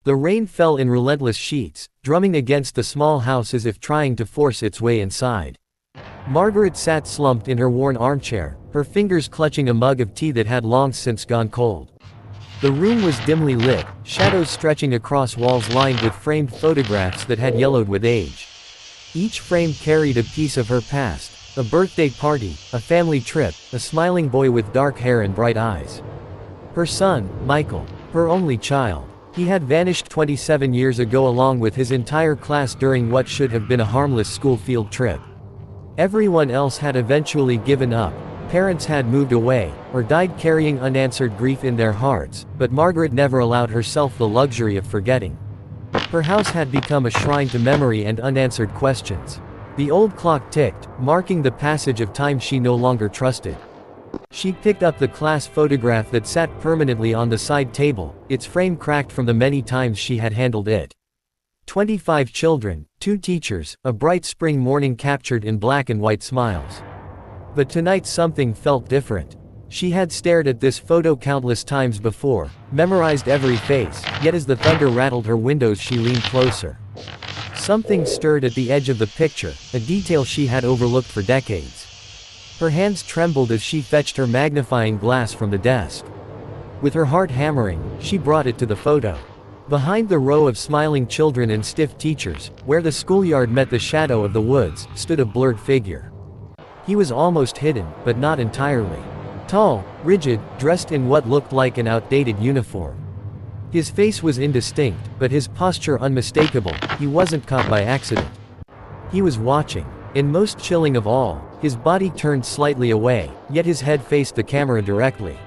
The rain fell in relentless sheets, drumming against the small house as if trying to force its way inside. Margaret sat slumped in her worn armchair, her fingers clutching a mug of tea that had long since gone cold. The room was dimly lit, shadows stretching across walls lined with framed photographs that had yellowed with age. Each frame carried a piece of her past, a birthday party, a family trip, a smiling boy with dark hair and bright eyes. Her son, Michael, her only child. He had vanished 27 years ago along with his entire class during what should have been a harmless school field trip. Everyone else had eventually given up. Parents had moved away, or died carrying unanswered grief in their hearts, but Margaret never allowed herself the luxury of forgetting. Her house had become a shrine to memory and unanswered questions. The old clock ticked, marking the passage of time she no longer trusted. She picked up the class photograph that sat permanently on the side table, its frame cracked from the many times she had handled it. 25 children, 2 teachers, a bright spring morning captured in black and white smiles. But tonight something felt different. She had stared at this photo countless times before, memorized every face, yet as the thunder rattled her windows she leaned closer. Something stirred at the edge of the picture, a detail she had overlooked for decades. Her hands trembled as she fetched her magnifying glass from the desk. With her heart hammering, she brought it to the photo. Behind the row of smiling children and stiff teachers, where the schoolyard met the shadow of the woods, stood a blurred figure. He was almost hidden, but not entirely. Tall, rigid, dressed in what looked like an outdated uniform. His face was indistinct, but his posture unmistakable. He wasn't caught by accident. He was watching. And most chilling of all, his body turned slightly away, yet his head faced the camera directly.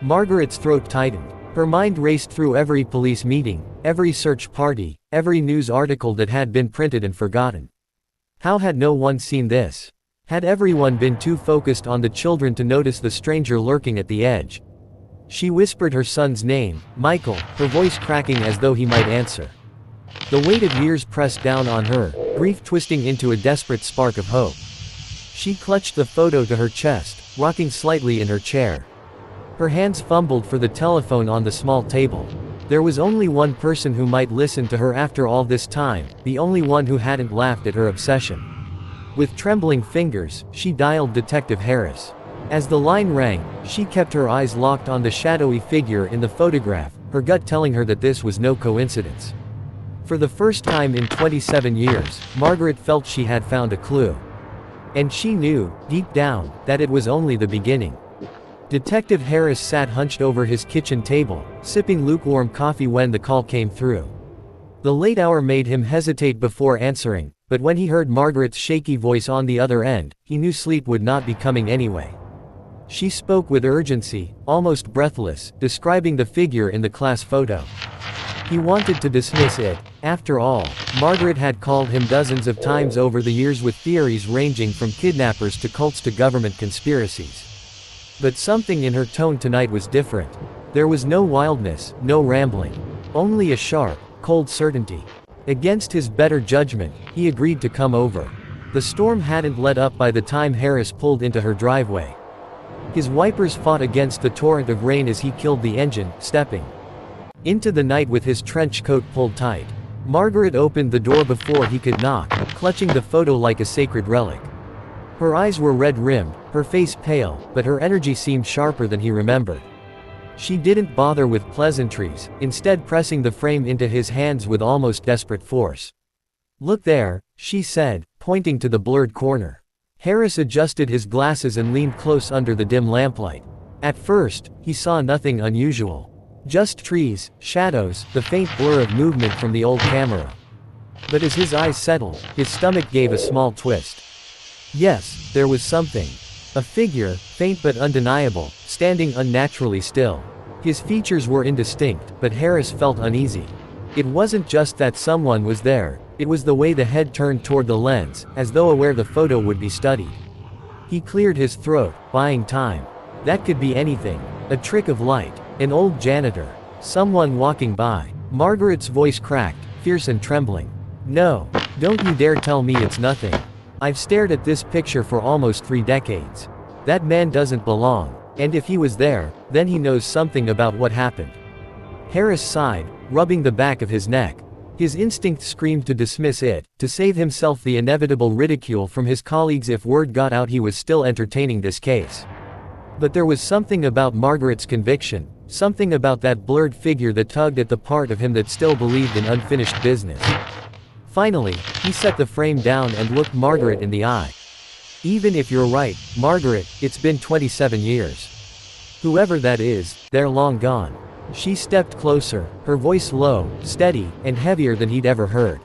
Margaret's throat tightened. Her mind raced through every police meeting, every search party, every news article that had been printed and forgotten. How had no one seen this? Had everyone been too focused on the children to notice the stranger lurking at the edge? She whispered her son's name, Michael, her voice cracking as though he might answer. The weight of years pressed down on her, grief twisting into a desperate spark of hope. She clutched the photo to her chest, rocking slightly in her chair. Her hands fumbled for the telephone on the small table. There was only one person who might listen to her after all this time, the only one who hadn't laughed at her obsession. With trembling fingers, she dialed Detective Harris. As the line rang, she kept her eyes locked on the shadowy figure in the photograph, her gut telling her that this was no coincidence. For the first time in 27 years, Margaret felt she had found a clue. And she knew, deep down, that it was only the beginning. Detective Harris sat hunched over his kitchen table, sipping lukewarm coffee when the call came through. The late hour made him hesitate before answering, but when he heard Margaret's shaky voice on the other end, he knew sleep would not be coming anyway. She spoke with urgency, almost breathless, describing the figure in the class photo. He wanted to dismiss it. After all, Margaret had called him dozens of times over the years with theories ranging from kidnappers to cults to government conspiracies. But something in her tone tonight was different. There was no wildness, no rambling. Only a sharp, cold certainty. Against his better judgment, he agreed to come over. The storm hadn't let up by the time Harris pulled into her driveway. His wipers fought against the torrent of rain as he killed the engine, stepping into the night with his trench coat pulled tight. Margaret opened the door before he could knock, clutching the photo like a sacred relic. Her eyes were red-rimmed, her face pale, but her energy seemed sharper than he remembered. She didn't bother with pleasantries, instead pressing the frame into his hands with almost desperate force. "Look there," she said, pointing to the blurred corner. Harris adjusted his glasses and leaned close under the dim lamplight. At first, he saw nothing unusual. Just trees, shadows, the faint blur of movement from the old camera. But as his eyes settled, his stomach gave a small twist. Yes, there was something. A figure, faint but undeniable, standing unnaturally still. His features were indistinct, but Harris felt uneasy. It wasn't just that someone was there, it was the way the head turned toward the lens, as though aware the photo would be studied. He cleared his throat, buying time. That could be anything. A trick of light. An old janitor. Someone walking by. Margaret's voice cracked, fierce and trembling. "No. Don't you dare tell me it's nothing. I've stared at this picture for almost 3 decades. That man doesn't belong. And if he was there, then he knows something about what happened." Harris sighed, rubbing the back of his neck. His instinct screamed to dismiss it, to save himself the inevitable ridicule from his colleagues if word got out he was still entertaining this case. But there was something about Margaret's conviction, something about that blurred figure that tugged at the part of him that still believed in unfinished business. Finally, he set the frame down and looked Margaret in the eye. "Even if you're right, Margaret, it's been 27 years. Whoever that is, they're long gone." She stepped closer, her voice low, steady, and heavier than he'd ever heard.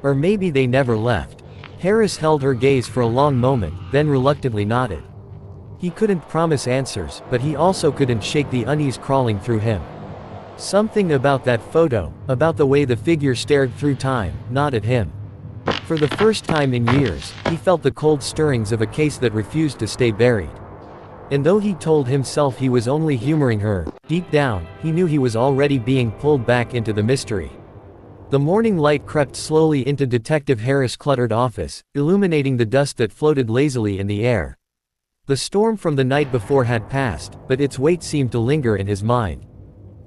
"Or maybe they never left." Harris held her gaze for a long moment, then reluctantly nodded. He couldn't promise answers, but he also couldn't shake the unease crawling through him. Something about that photo, about the way the figure stared through time, not at him. For the first time in years, he felt the cold stirrings of a case that refused to stay buried. And though he told himself he was only humoring her, deep down, he knew he was already being pulled back into the mystery. The morning light crept slowly into Detective Harris' cluttered office, illuminating the dust that floated lazily in the air. The storm from the night before had passed, but its weight seemed to linger in his mind.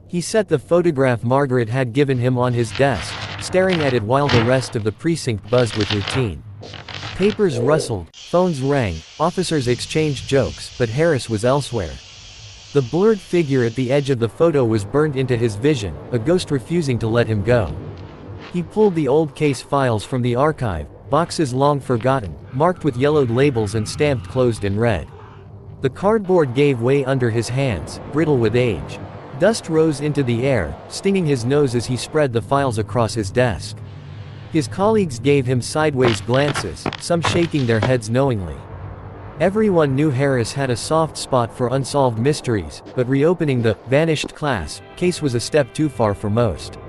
He set the photograph Margaret had given him on his desk, staring at it while the rest of the precinct buzzed with routine. Papers rustled, phones rang, officers exchanged jokes, but Harris was elsewhere. The blurred figure at the edge of the photo was burned into his vision, a ghost refusing to let him go. He pulled the old case files from the archive, boxes long forgotten, marked with yellowed labels and stamped closed in red. The cardboard gave way under his hands, brittle with age. Dust rose into the air, stinging his nose as he spread the files across his desk. His colleagues gave him sideways glances, some shaking their heads knowingly. Everyone knew Harris had a soft spot for unsolved mysteries, but reopening the vanished class case was a step too far for most.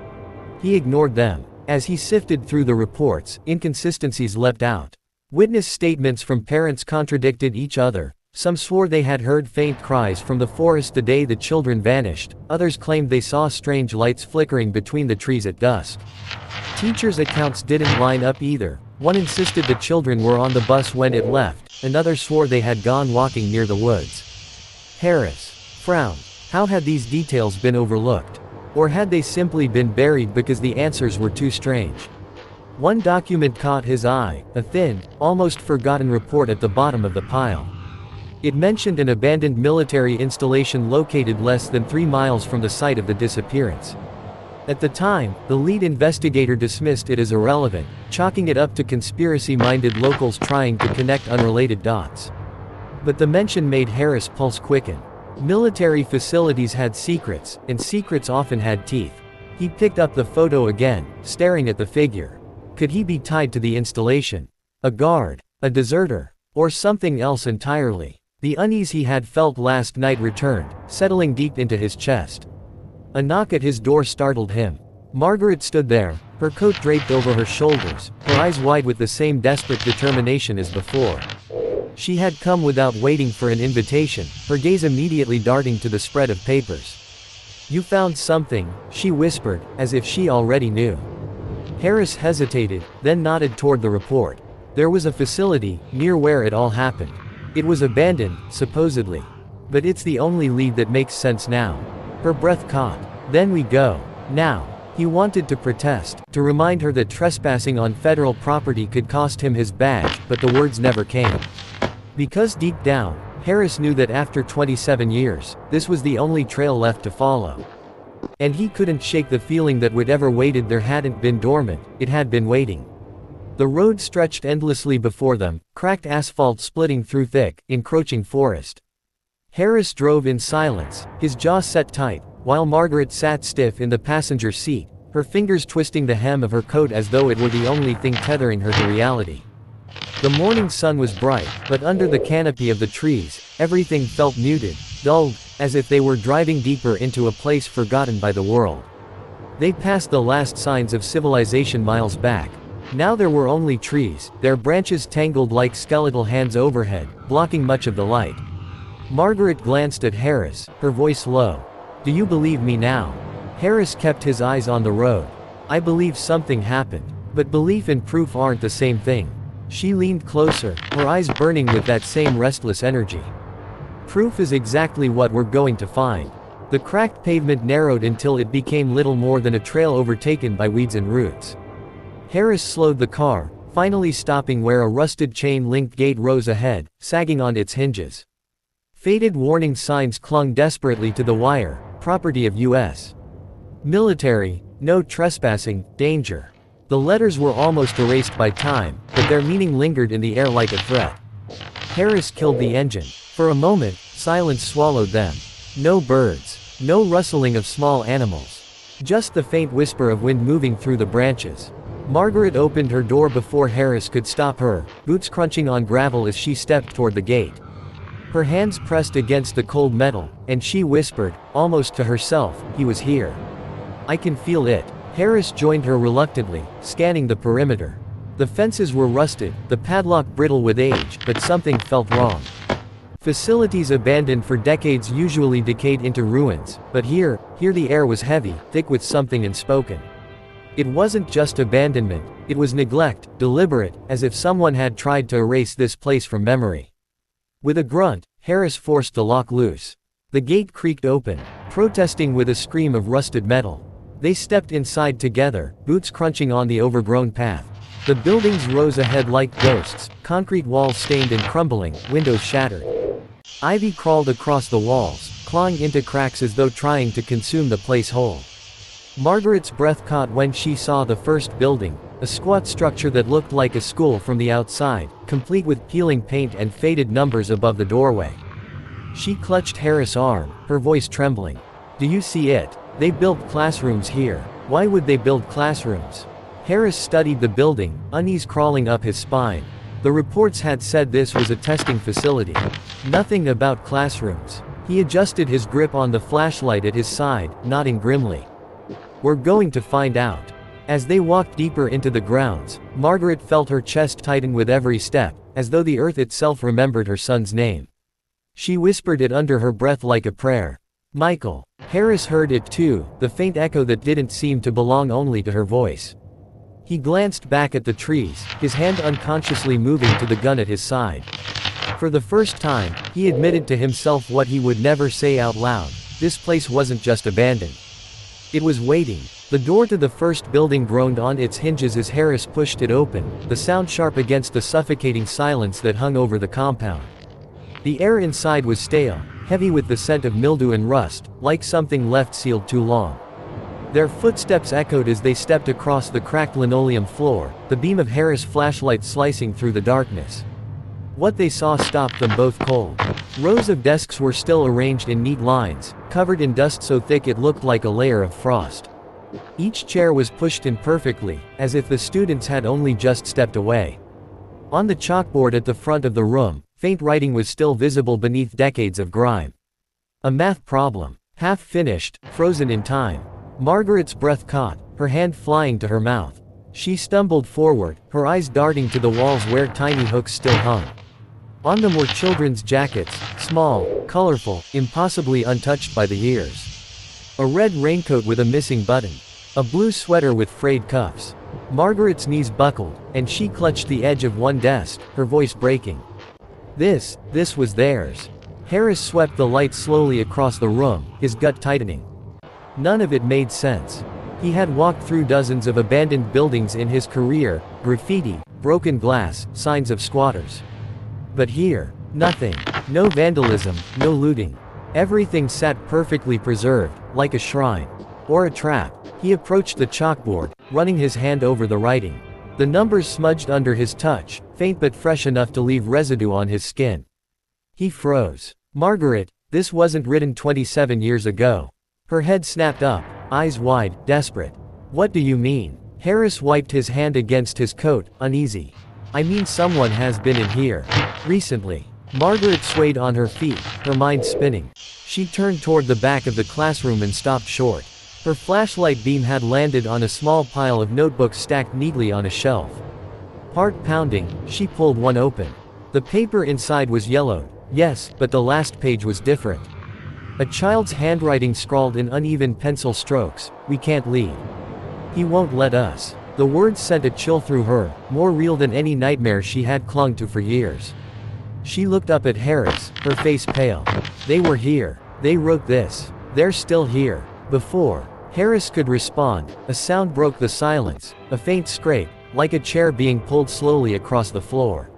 He ignored them. As he sifted through the reports, inconsistencies leapt out. Witness statements from parents contradicted each other. Some swore they had heard faint cries from the forest the day the children vanished, others claimed they saw strange lights flickering between the trees at dusk. Teachers' accounts didn't line up either. One insisted the children were on the bus when it left, another swore they had gone walking near the woods. Harris frowned. How had these details been overlooked? Or had they simply been buried because the answers were too strange? One document caught his eye, a thin, almost forgotten report at the bottom of the pile. It mentioned an abandoned military installation located less than 3 miles from the site of the disappearance. At the time, the lead investigator dismissed it as irrelevant, chalking it up to conspiracy-minded locals trying to connect unrelated dots. But the mention made Harris' pulse quicken. Military facilities had secrets, and secrets often had teeth. He picked up the photo again, staring at the figure. Could he be tied to the installation? A guard? A deserter? Or something else entirely? The unease he had felt last night returned, settling deep into his chest. A knock at his door startled him. Margaret stood there, her coat draped over her shoulders, her eyes wide with the same desperate determination as before. She had come without waiting for an invitation, her gaze immediately darting to the spread of papers. "You found something," she whispered, as if she already knew. Harris hesitated, then nodded toward the report. There was a facility, near where it all happened. It was abandoned, supposedly. But it's the only lead that makes sense now. Her breath caught. "Then we go. Now." He wanted to protest, to remind her that trespassing on federal property could cost him his badge, but the words never came. Because deep down, Harris knew that after 27 years, this was the only trail left to follow. And he couldn't shake the feeling that whatever waited there hadn't been dormant, it had been waiting. The road stretched endlessly before them, cracked asphalt splitting through thick, encroaching forest. Harris drove in silence, his jaw set tight, while Margaret sat stiff in the passenger seat, her fingers twisting the hem of her coat as though it were the only thing tethering her to reality. The morning sun was bright, but under the canopy of the trees, everything felt muted, dulled, as if they were driving deeper into a place forgotten by the world. They passed the last signs of civilization miles back. Now there were only trees, their branches tangled like skeletal hands overhead, blocking much of the light. Margaret glanced at Harris, her voice low. "Do you believe me now?" Harris kept his eyes on the road. "I believe something happened. But belief and proof aren't the same thing." She leaned closer, her eyes burning with that same restless energy. "Proof is exactly what we're going to find. The cracked pavement narrowed until it became little more than a trail overtaken by weeds and roots. Harris slowed the car, finally stopping where a rusted chain-linked gate rose ahead, sagging on its hinges. Faded warning signs clung desperately to the wire, property of U.S. military, no trespassing, danger. The letters were almost erased by time, but their meaning lingered in the air like a threat. Harris killed the engine. For a moment, silence swallowed them. No birds. No rustling of small animals. Just the faint whisper of wind moving through the branches. Margaret opened her door before Harris could stop her, boots crunching on gravel as she stepped toward the gate. Her hands pressed against the cold metal, and she whispered, almost to herself, "He was here. I can feel it." Harris joined her reluctantly, scanning the perimeter. The fences were rusted, the padlock brittle with age, but something felt wrong. Facilities abandoned for decades usually decayed into ruins, but here the air was heavy, thick with something unspoken. It wasn't just abandonment, it was neglect, deliberate, as if someone had tried to erase this place from memory. With a grunt, Harris forced the lock loose. The gate creaked open, protesting with a scream of rusted metal. They stepped inside together, boots crunching on the overgrown path. The buildings rose ahead like ghosts, concrete walls stained and crumbling, windows shattered. Ivy crawled across the walls, clawing into cracks as though trying to consume the place whole. Margaret's breath caught when she saw the first building, a squat structure that looked like a school from the outside, complete with peeling paint and faded numbers above the doorway. She clutched Harris' arm, her voice trembling. "Do you see it? They built classrooms here. Why would they build classrooms?" Harris studied the building, unease crawling up his spine. The reports had said this was a testing facility. Nothing about classrooms. He adjusted his grip on the flashlight at his side, nodding grimly. "We're going to find out." As they walked deeper into the grounds, Margaret felt her chest tighten with every step, as though the earth itself remembered her son's name. She whispered it under her breath like a prayer. "Michael." Harris heard it too, the faint echo that didn't seem to belong only to her voice. He glanced back at the trees, his hand unconsciously moving to the gun at his side. For the first time, he admitted to himself what he would never say out loud: this place wasn't just abandoned. It was waiting. The door to the first building groaned on its hinges as Harris pushed it open, the sound sharp against the suffocating silence that hung over the compound. The air inside was stale, heavy with the scent of mildew and rust, like something left sealed too long. Their footsteps echoed as they stepped across the cracked linoleum floor, the beam of Harris' flashlight slicing through the darkness. What they saw stopped them both cold. Rows of desks were still arranged in neat lines, covered in dust so thick it looked like a layer of frost. Each chair was pushed in perfectly, as if the students had only just stepped away. On the chalkboard at the front of the room, faint writing was still visible beneath decades of grime. A math problem. Half finished, frozen in time. Margaret's breath caught, her hand flying to her mouth. She stumbled forward, her eyes darting to the walls where tiny hooks still hung. On them were children's jackets, small, colorful, impossibly untouched by the years. A red raincoat with a missing button. A blue sweater with frayed cuffs. Margaret's knees buckled, and she clutched the edge of one desk, her voice breaking. This was theirs. Harris swept the light slowly across the room, his gut tightening. None of it made sense. He had walked through dozens of abandoned buildings in his career, graffiti, broken glass, signs of squatters. But here, nothing. No vandalism, no looting. Everything sat perfectly preserved, like a shrine. Or a trap. He approached the chalkboard, running his hand over the writing. The numbers smudged under his touch, faint but fresh enough to leave residue on his skin. He froze. "Margaret, this wasn't written 27 years ago." Her head snapped up, eyes wide, desperate. "What do you mean?" Harris wiped his hand against his coat, uneasy. "I mean someone has been in here. Recently." Margaret swayed on her feet, her mind spinning. She turned toward the back of the classroom and stopped short. Her flashlight beam had landed on a small pile of notebooks stacked neatly on a shelf. Heart pounding, she pulled one open. The paper inside was yellowed, yes, but the last page was different. A child's handwriting scrawled in uneven pencil strokes: "We can't leave. He won't let us." The words sent a chill through her, more real than any nightmare she had clung to for years. She looked up at Harris, her face pale. "They were here. They wrote this. They're still here. Before Harris could respond, a sound broke the silence, a faint scrape, like a chair being pulled slowly across the floor.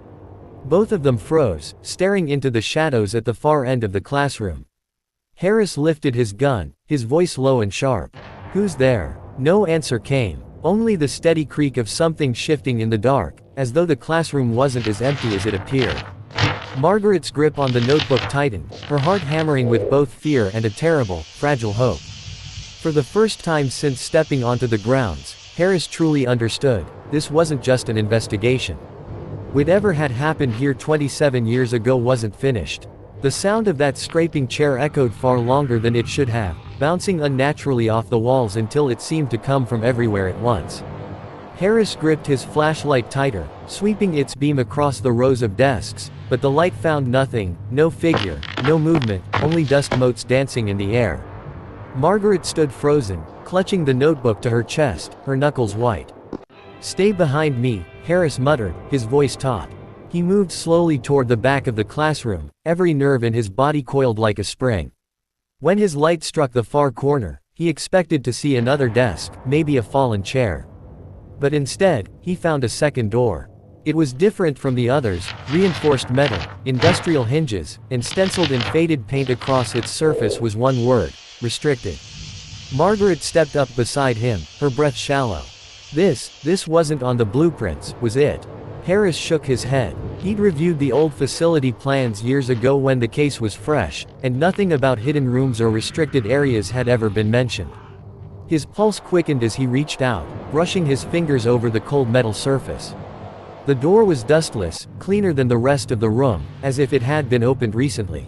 Both of them froze, staring into the shadows at the far end of the classroom. Harris lifted his gun, his voice low and sharp. "Who's there?" No answer came, only the steady creak of something shifting in the dark, as though the classroom wasn't as empty as it appeared. Margaret's grip on the notebook tightened, her heart hammering with both fear and a terrible, fragile hope. For the first time since stepping onto the grounds, Harris truly understood, this wasn't just an investigation. Whatever had happened here 27 years ago wasn't finished. The sound of that scraping chair echoed far longer than it should have, bouncing unnaturally off the walls until it seemed to come from everywhere at once. Harris gripped his flashlight tighter, sweeping its beam across the rows of desks, but the light found nothing, no figure, no movement, only dust motes dancing in the air. Margaret stood frozen, clutching the notebook to her chest, her knuckles white. "Stay behind me," Harris muttered, his voice taut. He moved slowly toward the back of the classroom, every nerve in his body coiled like a spring. When his light struck the far corner, he expected to see another desk, maybe a fallen chair. But instead, he found a second door. It was different from the others, reinforced metal, industrial hinges, and stenciled in faded paint across its surface was one word: restricted. Margaret stepped up beside him, her breath shallow. This wasn't on the blueprints, was it? Harris shook his head. He'd reviewed the old facility plans years ago when the case was fresh, and nothing about hidden rooms or restricted areas had ever been mentioned. His pulse quickened as he reached out, brushing his fingers over the cold metal surface. The door was dustless, cleaner than the rest of the room, as if it had been opened recently.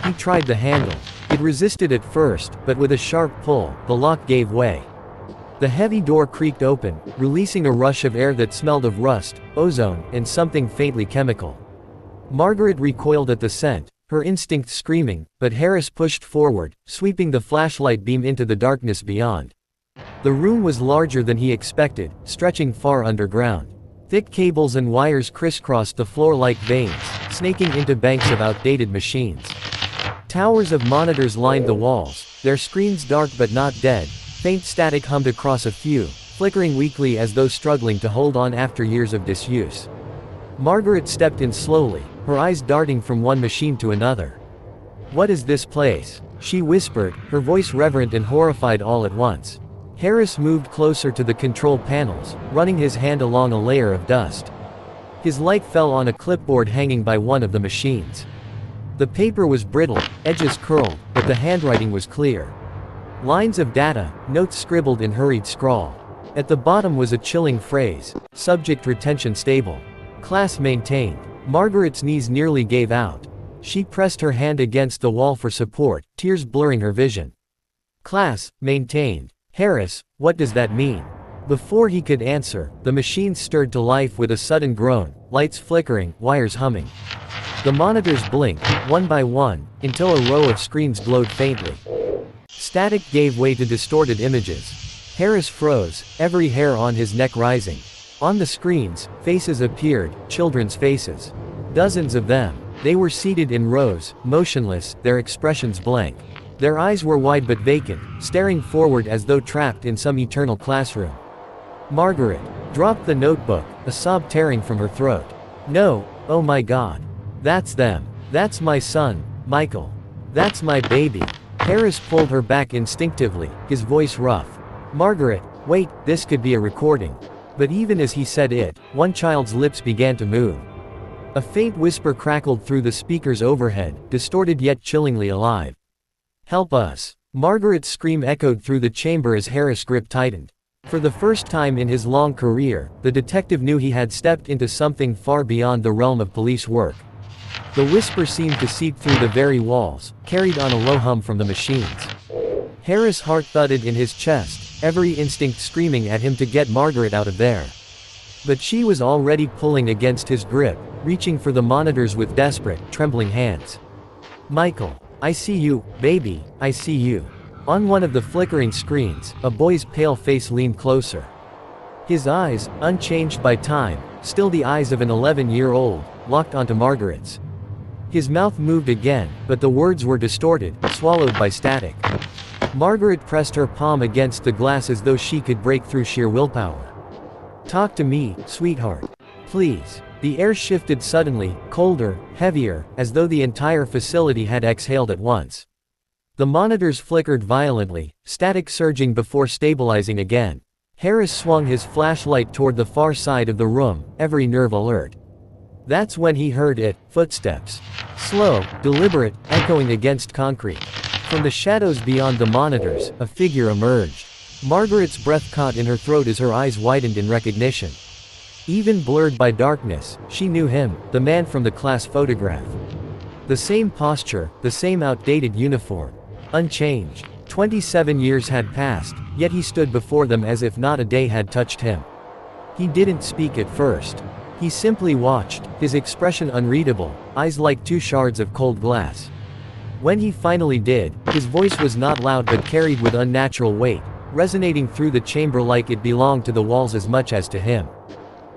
He tried the handle. It resisted at first, but with a sharp pull, the lock gave way. The heavy door creaked open, releasing a rush of air that smelled of rust, ozone, and something faintly chemical. Margaret recoiled at the scent, her instinct screaming, but Harris pushed forward, sweeping the flashlight beam into the darkness beyond. The room was larger than he expected, stretching far underground. Thick cables and wires crisscrossed the floor like veins, snaking into banks of outdated machines. Towers of monitors lined the walls, their screens dark but not dead. Faint static hummed across a few, flickering weakly as though struggling to hold on after years of disuse. Margaret stepped in slowly, her eyes darting from one machine to another. "What is this place?" she whispered, her voice reverent and horrified all at once. Harris moved closer to the control panels, running his hand along a layer of dust. His light fell on a clipboard hanging by one of the machines. The paper was brittle, edges curled, but the handwriting was clear. Lines of data, notes scribbled in hurried scrawl. At the bottom was a chilling phrase: subject retention stable. Class maintained. Margaret's knees nearly gave out. She pressed her hand against the wall for support, tears blurring her vision. Class maintained. Harris, what does that mean? Before he could answer, the machine stirred to life with a sudden groan, lights flickering, wires humming. The monitors blinked, one by one, until a row of screens glowed faintly. Static gave way to distorted images. Harris froze, every hair on his neck rising. On the screens, faces appeared, children's faces. Dozens of them. They were seated in rows, motionless, their expressions blank. Their eyes were wide but vacant, staring forward as though trapped in some eternal classroom. Margaret dropped the notebook, a sob tearing from her throat. "No, oh my God. That's them. That's my son, Michael. That's my baby." Harris pulled her back instinctively, his voice rough. "Margaret, wait, this could be a recording." But even as he said it, one child's lips began to move. A faint whisper crackled through the speakers overhead, distorted yet chillingly alive. "Help us." Margaret's scream echoed through the chamber as Harris' grip tightened. For the first time in his long career, the detective knew he had stepped into something far beyond the realm of police work. The whisper seemed to seep through the very walls, carried on a low hum from the machines. Harris' heart thudded in his chest, every instinct screaming at him to get Margaret out of there. But she was already pulling against his grip, reaching for the monitors with desperate, trembling hands. "Michael, I see you, baby, I see you." On one of the flickering screens, a boy's pale face leaned closer. His eyes, unchanged by time, still the eyes of an 11-year-old, locked onto Margaret's. His mouth moved again, but the words were distorted, swallowed by static. Margaret pressed her palm against the glass as though she could break through sheer willpower. "Talk to me, sweetheart. Please." The air shifted suddenly, colder, heavier, as though the entire facility had exhaled at once. The monitors flickered violently, static surging before stabilizing again. Harris swung his flashlight toward the far side of the room, every nerve alert. That's when he heard it, footsteps. Slow, deliberate, echoing against concrete. From the shadows beyond the monitors, a figure emerged. Margaret's breath caught in her throat as her eyes widened in recognition. Even blurred by darkness, she knew him, the man from the class photograph. The same posture, the same outdated uniform. Unchanged. 27 years had passed, yet he stood before them as if not a day had touched him. He didn't speak at first. He simply watched, his expression unreadable, eyes like two shards of cold glass. When he finally did, his voice was not loud but carried with unnatural weight, resonating through the chamber like it belonged to the walls as much as to him.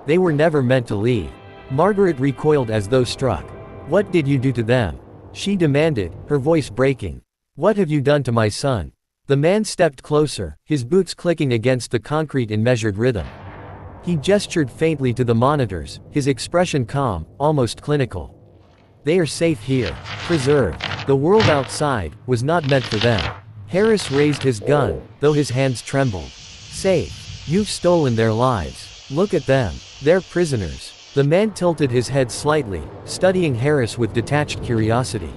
They were never meant to leave. Margaret recoiled as though struck. "What did you do to them?" she demanded, her voice breaking. "What have you done to my son?" The man stepped closer, his boots clicking against the concrete in measured rhythm. He gestured faintly to the monitors, his expression calm, almost clinical. "They are safe here. Preserved. The world outside was not meant for them." Harris raised his gun, though his hands trembled. "Safe. You've stolen their lives. Look at them. They're prisoners." The man tilted his head slightly, studying Harris with detached curiosity.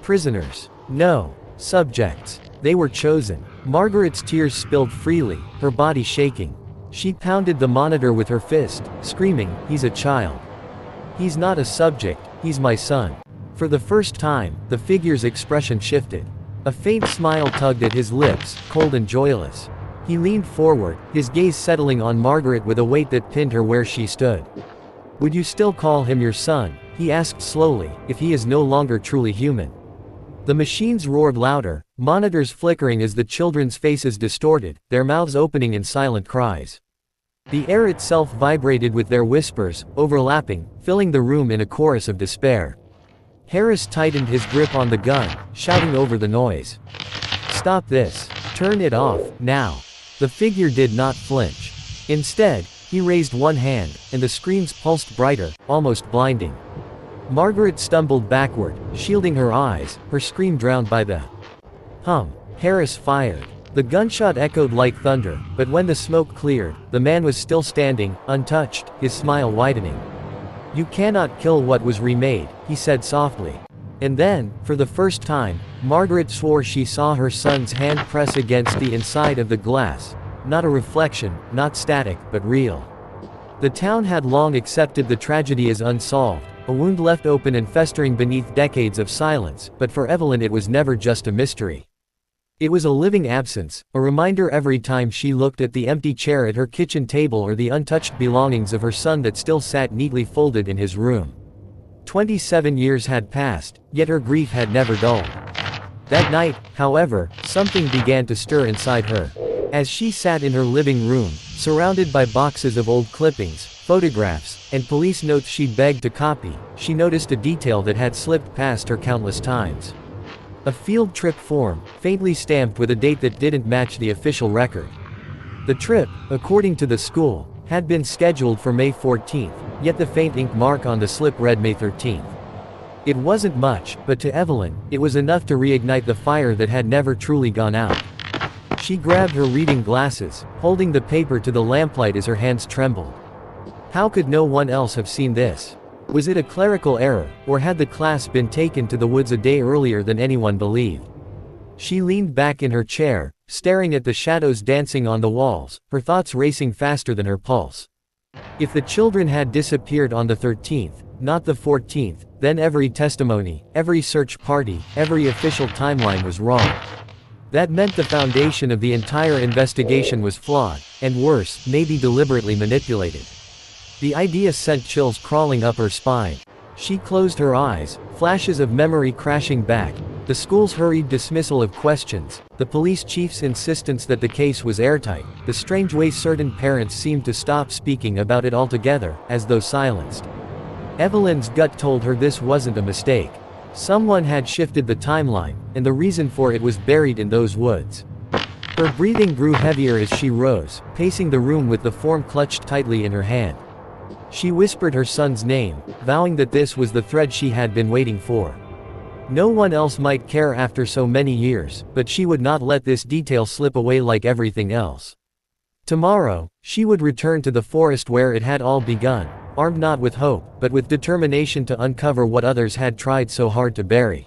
"Prisoners. No. Subjects. They were chosen." Margaret's tears spilled freely, her body shaking. She pounded the monitor with her fist, screaming, "He's a child. He's not a subject, he's my son." For the first time, the figure's expression shifted. A faint smile tugged at his lips, cold and joyless. He leaned forward, his gaze settling on Margaret with a weight that pinned her where she stood. "Would you still call him your son?" he asked slowly, "if he is no longer truly human?" The machines roared louder, monitors flickering as the children's faces distorted, their mouths opening in silent cries. The air itself vibrated with their whispers, overlapping, filling the room in a chorus of despair. Harris tightened his grip on the gun, shouting over the noise. "Stop this. Turn it off, now." The figure did not flinch. Instead, he raised one hand, and the screams pulsed brighter, almost blinding. Margaret stumbled backward, shielding her eyes, her scream drowned by the hum. Harris fired. The gunshot echoed like thunder, but when the smoke cleared, the man was still standing, untouched, his smile widening. "You cannot kill what was remade," he said softly. And then, for the first time, Margaret swore she saw her son's hand press against the inside of the glass. Not a reflection, not static, but real. The town had long accepted the tragedy as unsolved, a wound left open and festering beneath decades of silence, but for Evelyn it was never just a mystery. It was a living absence, a reminder every time she looked at the empty chair at her kitchen table or the untouched belongings of her son that still sat neatly folded in his room. 27 years had passed, yet her grief had never dulled. That night, however, something began to stir inside her. As she sat in her living room, surrounded by boxes of old clippings, photographs, and police notes she'd begged to copy, she noticed a detail that had slipped past her countless times. A field trip form, faintly stamped with a date that didn't match the official record. The trip, according to the school, had been scheduled for May 14th, yet the faint ink mark on the slip read May 13th. It wasn't much, but to Evelyn, it was enough to reignite the fire that had never truly gone out. She grabbed her reading glasses, holding the paper to the lamplight as her hands trembled. How could no one else have seen this? Was it a clerical error, or had the class been taken to the woods a day earlier than anyone believed? She leaned back in her chair, staring at the shadows dancing on the walls, her thoughts racing faster than her pulse. If the children had disappeared on the 13th, not the 14th, then every testimony, every search party, every official timeline was wrong. That meant the foundation of the entire investigation was flawed, and worse, maybe deliberately manipulated. The idea sent chills crawling up her spine. She closed her eyes, flashes of memory crashing back, the school's hurried dismissal of questions, the police chief's insistence that the case was airtight, the strange way certain parents seemed to stop speaking about it altogether, as though silenced. Evelyn's gut told her this wasn't a mistake. Someone had shifted the timeline, and the reason for it was buried in those woods. Her breathing grew heavier as she rose, pacing the room with the form clutched tightly in her hand. She whispered her son's name, vowing that this was the thread she had been waiting for. No one else might care after so many years, but she would not let this detail slip away like everything else. Tomorrow, she would return to the forest where it had all begun, armed not with hope, but with determination to uncover what others had tried so hard to bury.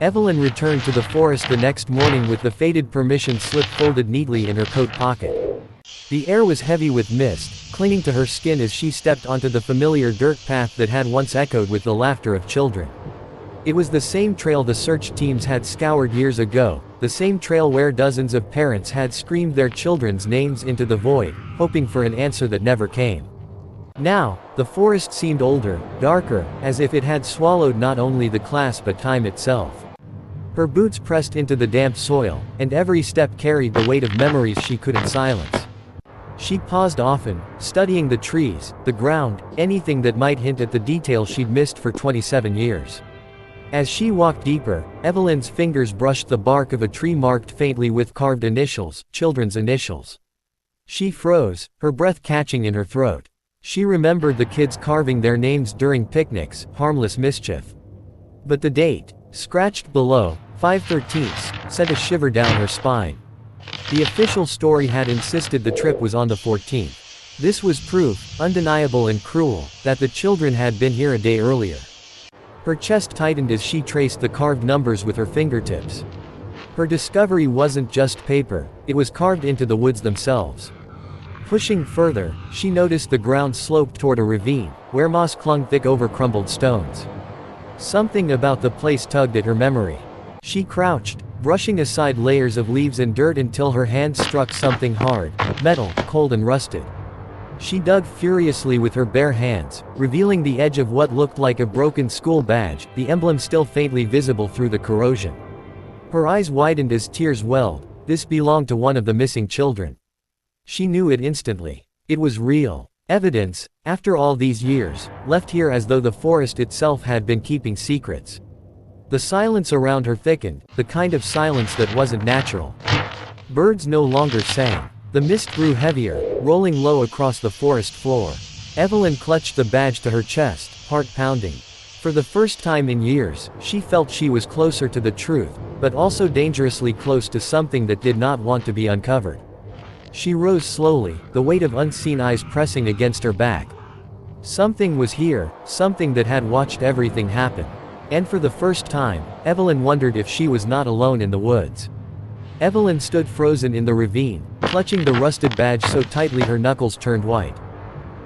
Evelyn returned to the forest the next morning with the faded permission slip folded neatly in her coat pocket. The air was heavy with mist, clinging to her skin as she stepped onto the familiar dirt path that had once echoed with the laughter of children. It was the same trail the search teams had scoured years ago, the same trail where dozens of parents had screamed their children's names into the void, hoping for an answer that never came. Now, the forest seemed older, darker, as if it had swallowed not only the class but time itself. Her boots pressed into the damp soil, and every step carried the weight of memories she couldn't silence. She paused often, studying the trees, the ground, anything that might hint at the details she'd missed for 27 years. As she walked deeper, Evelyn's fingers brushed the bark of a tree marked faintly with carved initials, children's initials. She froze, her breath catching in her throat. She remembered the kids carving their names during picnics, harmless mischief. But the date, scratched below, 5/13, sent a shiver down her spine. The official story had insisted the trip was on the 14th. This was proof, undeniable and cruel, that the children had been here a day earlier. Her chest tightened as she traced the carved numbers with her fingertips. Her discovery wasn't just paper, it was carved into the woods themselves. Pushing further, she noticed the ground sloped toward a ravine, where moss clung thick over crumbled stones. Something about the place tugged at her memory. She crouched, brushing aside layers of leaves and dirt until her hands struck something hard, metal, cold and rusted. She dug furiously with her bare hands, revealing the edge of what looked like a broken school badge, the emblem still faintly visible through the corrosion. Her eyes widened as tears welled. This belonged to one of the missing children. She knew it instantly. It was real. Evidence, after all these years, left here as though the forest itself had been keeping secrets. The silence around her thickened, the kind of silence that wasn't natural. Birds no longer sang. The mist grew heavier, rolling low across the forest floor. Evelyn clutched the badge to her chest, heart pounding. For the first time in years, she felt she was closer to the truth, but also dangerously close to something that did not want to be uncovered. She rose slowly, the weight of unseen eyes pressing against her back. Something was here, something that had watched everything happen. And for the first time, Evelyn wondered if she was not alone in the woods. Evelyn stood frozen in the ravine, clutching the rusted badge so tightly her knuckles turned white.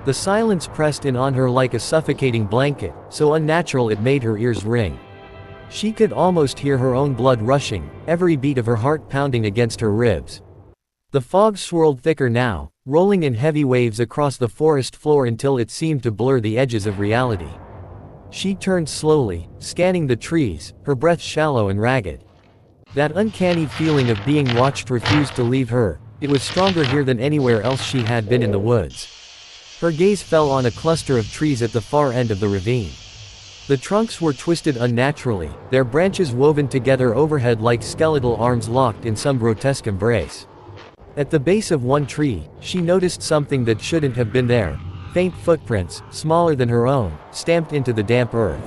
The silence pressed in on her like a suffocating blanket, so unnatural it made her ears ring. She could almost hear her own blood rushing, every beat of her heart pounding against her ribs. The fog swirled thicker now, rolling in heavy waves across the forest floor until it seemed to blur the edges of reality. She turned slowly, scanning the trees, her breath shallow and ragged. That uncanny feeling of being watched refused to leave her. It was stronger here than anywhere else she had been in the woods. Her gaze fell on a cluster of trees at the far end of the ravine. The trunks were twisted unnaturally, their branches woven together overhead like skeletal arms locked in some grotesque embrace. At the base of one tree, she noticed something that shouldn't have been there. Faint footprints, smaller than her own, stamped into the damp earth.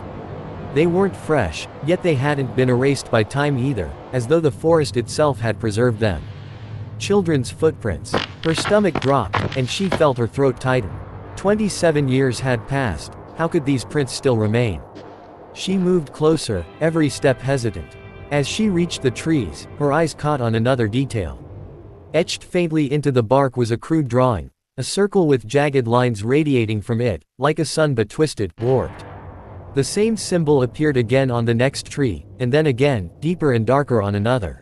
They weren't fresh, yet they hadn't been erased by time either, as though the forest itself had preserved them. Children's footprints. Her stomach dropped, and she felt her throat tighten. 27 years had passed. How could these prints still remain? She moved closer, every step hesitant. As she reached the trees, her eyes caught on another detail. Etched faintly into the bark was a crude drawing, a circle with jagged lines radiating from it, like a sun but twisted, warped. The same symbol appeared again on the next tree, and then again, deeper and darker on another.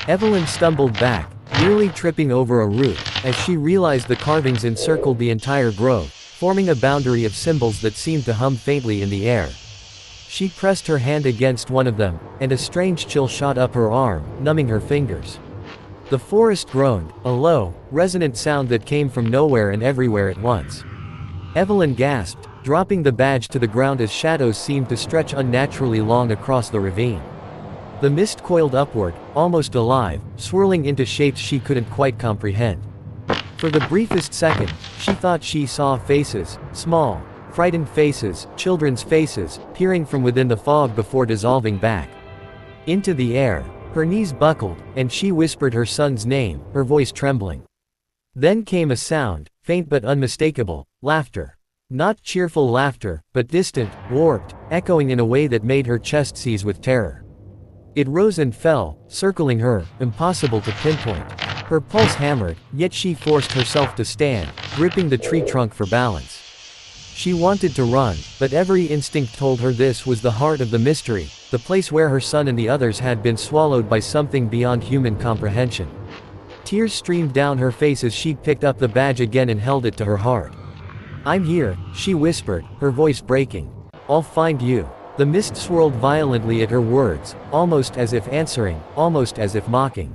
Evelyn stumbled back, nearly tripping over a root, as she realized the carvings encircled the entire grove, forming a boundary of symbols that seemed to hum faintly in the air. She pressed her hand against one of them, and a strange chill shot up her arm, numbing her fingers. The forest groaned, a low, resonant sound that came from nowhere and everywhere at once. Evelyn gasped, dropping the badge to the ground as shadows seemed to stretch unnaturally long across the ravine. The mist coiled upward, almost alive, swirling into shapes she couldn't quite comprehend. For the briefest second, she thought she saw faces, small, frightened faces, children's faces, peering from within the fog before dissolving back into the air. Her knees buckled, and she whispered her son's name, her voice trembling. Then came a sound, faint but unmistakable, laughter. Not cheerful laughter, but distant, warped, echoing in a way that made her chest seize with terror. It rose and fell, circling her, impossible to pinpoint. Her pulse hammered, yet she forced herself to stand, gripping the tree trunk for balance. She wanted to run, but every instinct told her this was the heart of the mystery, the place where her son and the others had been swallowed by something beyond human comprehension. Tears streamed down her face as she picked up the badge again and held it to her heart. "I'm here," she whispered, her voice breaking. "I'll find you." The mist swirled violently at her words, almost as if answering, almost as if mocking.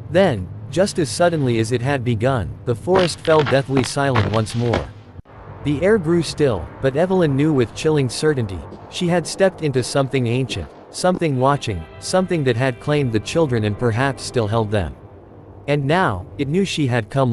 Then, just as suddenly as it had begun, the forest fell deathly silent once more. The air grew still, but Evelyn knew with chilling certainty, she had stepped into something ancient, something watching, something that had claimed the children and perhaps still held them. And now, it knew she had come